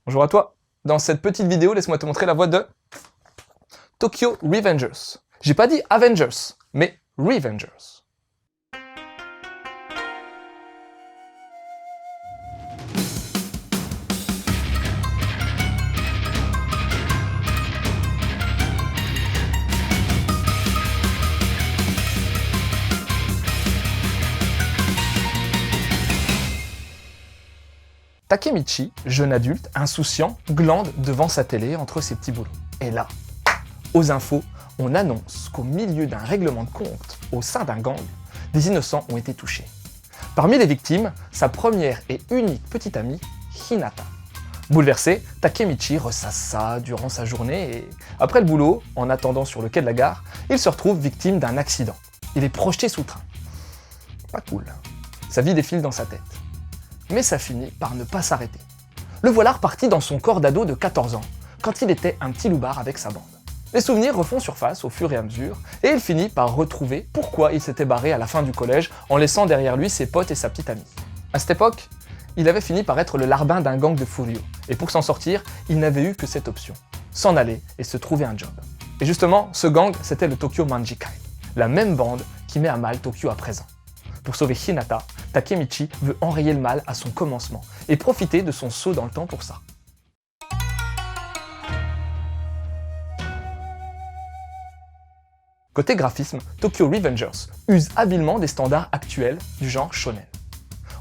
Bonjour à toi. Dans cette petite vidéo, laisse-moi te montrer la voix de Tokyo Revengers. J'ai pas dit Avengers, mais Revengers. Takemichi, jeune adulte, insouciant, glande devant sa télé entre ses petits boulots. Et là, aux infos, on annonce qu'au milieu d'un règlement de compte au sein d'un gang, des innocents ont été touchés. Parmi les victimes, sa première et unique petite amie, Hinata. Bouleversé, Takemichi ressasse ça durant sa journée et, après le boulot, en attendant sur le quai de la gare, il se retrouve victime d'un accident. Il est projeté sous le train. Pas cool. Sa vie défile dans sa tête. Mais ça finit par ne pas s'arrêter. Le voilà reparti dans son corps d'ado de 14 ans, quand il était un petit loupard avec sa bande. Les souvenirs refont surface au fur et à mesure, et il finit par retrouver pourquoi il s'était barré à la fin du collège en laissant derrière lui ses potes et sa petite amie. À cette époque, il avait fini par être le larbin d'un gang de Furio, et pour s'en sortir, il n'avait eu que cette option, s'en aller et se trouver un job. Et justement, ce gang, c'était le Tokyo Manjikai, la même bande qui met à mal Tokyo à présent. Pour sauver Hinata, Takemichi veut enrayer le mal à son commencement et profiter de son saut dans le temps pour ça. Côté graphisme, Tokyo Revengers use habilement des standards actuels du genre shonen.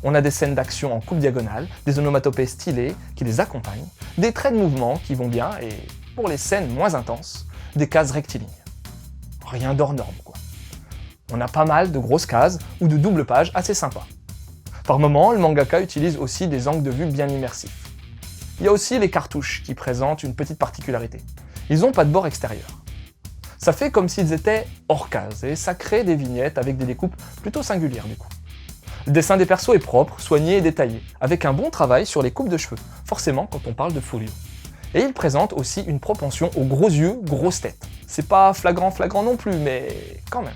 On a des scènes d'action en coupe diagonale, des onomatopées stylées qui les accompagnent, des traits de mouvement qui vont bien et, pour les scènes moins intenses, des cases rectilignes. Rien d'hors norme quoi. On a pas mal de grosses cases ou de doubles pages assez sympas. Par moments, le mangaka utilise aussi des angles de vue bien immersifs. Il y a aussi les cartouches qui présentent une petite particularité. Ils n'ont pas de bord extérieur. Ça fait comme s'ils étaient hors case et ça crée des vignettes avec des découpes plutôt singulières du coup. Le dessin des persos est propre, soigné et détaillé, avec un bon travail sur les coupes de cheveux, forcément quand on parle de Furio. Et il présente aussi une propension aux gros yeux, grosses têtes. C'est pas flagrant non plus, mais quand même.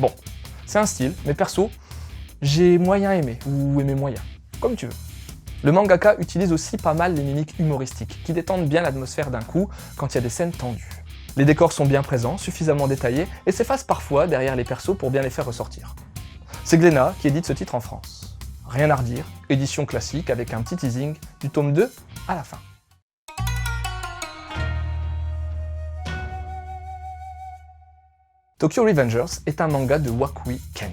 Bon, c'est un style, mais perso, j'ai moyen aimé, ou aimé moyen, comme tu veux. Le mangaka utilise aussi pas mal les mimiques humoristiques, qui détendent bien l'atmosphère d'un coup quand il y a des scènes tendues. Les décors sont bien présents, suffisamment détaillés, et s'effacent parfois derrière les persos pour bien les faire ressortir. C'est Glénat qui édite ce titre en France. Rien à redire, édition classique avec un petit teasing du tome 2 à la fin. Tokyo Revengers est un manga de Wakui Ken.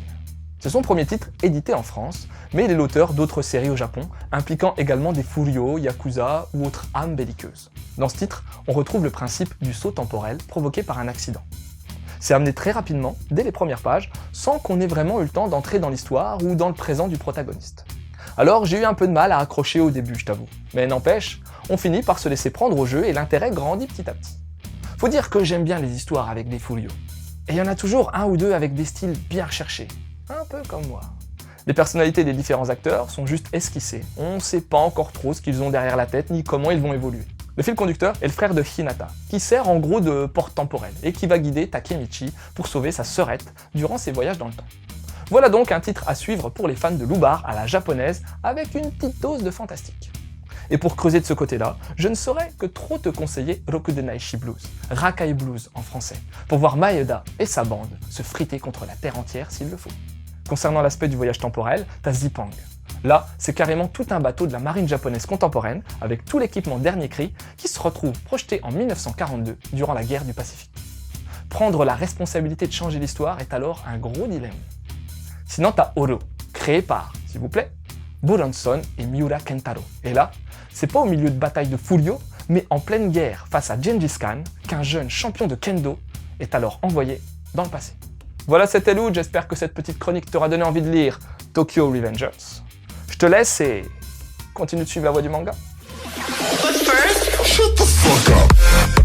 C'est son premier titre édité en France, mais il est l'auteur d'autres séries au Japon, impliquant également des Furio, Yakuza ou autres âmes belliqueuses. Dans ce titre, on retrouve le principe du saut temporel provoqué par un accident. C'est amené très rapidement, dès les premières pages, sans qu'on ait vraiment eu le temps d'entrer dans l'histoire ou dans le présent du protagoniste. Alors j'ai eu un peu de mal à accrocher au début, je t'avoue. Mais n'empêche, on finit par se laisser prendre au jeu et l'intérêt grandit petit à petit. Faut dire que j'aime bien les histoires avec des Furio. Et il y en a toujours un ou deux avec des styles bien recherchés, un peu comme moi. Les personnalités des différents acteurs sont juste esquissées, on ne sait pas encore trop ce qu'ils ont derrière la tête ni comment ils vont évoluer. Le fil conducteur est le frère de Hinata, qui sert en gros de porte temporelle et qui va guider Takemichi pour sauver sa sœurette durant ses voyages dans le temps. Voilà donc un titre à suivre pour les fans de loupard à la japonaise avec une petite dose de fantastique. Et pour creuser de ce côté-là, je ne saurais que trop te conseiller Rokudenaishi Blues, Rakai Blues en français, pour voir Maeda et sa bande se friter contre la terre entière s'il le faut. Concernant l'aspect du voyage temporel, t'as Zippang. Là, c'est carrément tout un bateau de la marine japonaise contemporaine, avec tout l'équipement dernier cri, qui se retrouve projeté en 1942 durant la guerre du Pacifique. Prendre la responsabilité de changer l'histoire est alors un gros dilemme. Sinon t'as Oro, créé par, s'il vous plaît, Buronson et Miura Kentaro. Et là, c'est pas au milieu de batailles de Furio, mais en pleine guerre face à Gengis Khan, qu'un jeune champion de Kendo est alors envoyé dans le passé. Voilà, c'était Lou, j'espère que cette petite chronique t'aura donné envie de lire Tokyo Revengers. Je te laisse et continue de suivre la voie du manga. But first, shut the fuck up.